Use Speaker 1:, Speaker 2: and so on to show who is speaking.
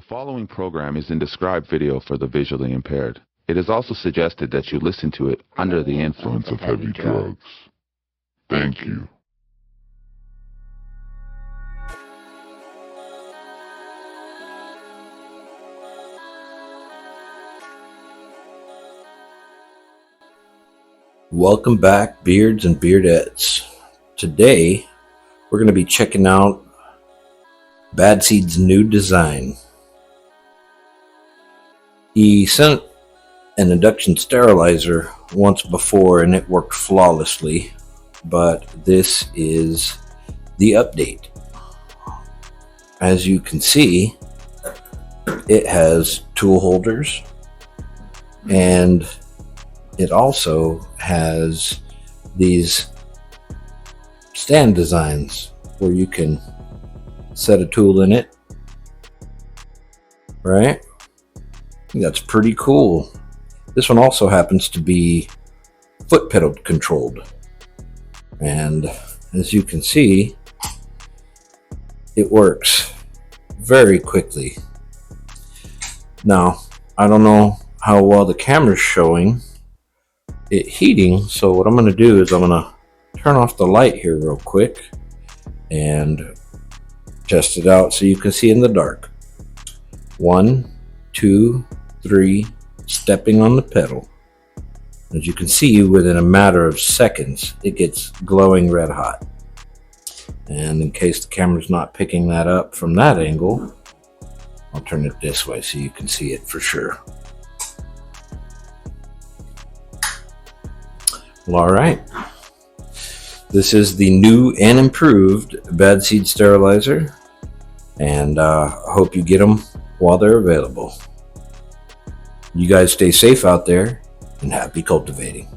Speaker 1: The following program is in described video for the visually impaired. It is also suggested that you listen to it under the influence of heavy drugs. Thank you.
Speaker 2: Welcome back, beards and beardettes. Today we're going to be checking out BadSeed's new design. He sent an induction sterilizer once before and it worked flawlessly, but this is the update. As you can see, it has tool holders and it also has these stand designs where you can set a tool in it, right? I think that's pretty cool. This one also happens to be foot pedal controlled. And as you can see, it works very quickly. Now, I don't know how well the camera's showing it heating, so what I'm going to do is I'm going to turn off the light here real quick and test it out so you can see in the dark. 1, 2, 3, stepping on the pedal. As you can see, within a matter of seconds it gets glowing red hot. And in case the camera's not picking that up from that angle, I'll turn it this way so you can see it for sure. Well, alright, this is the new and improved BadSeed sterilizer, and I hope you get them while they're available. You guys stay safe out there and happy cultivating.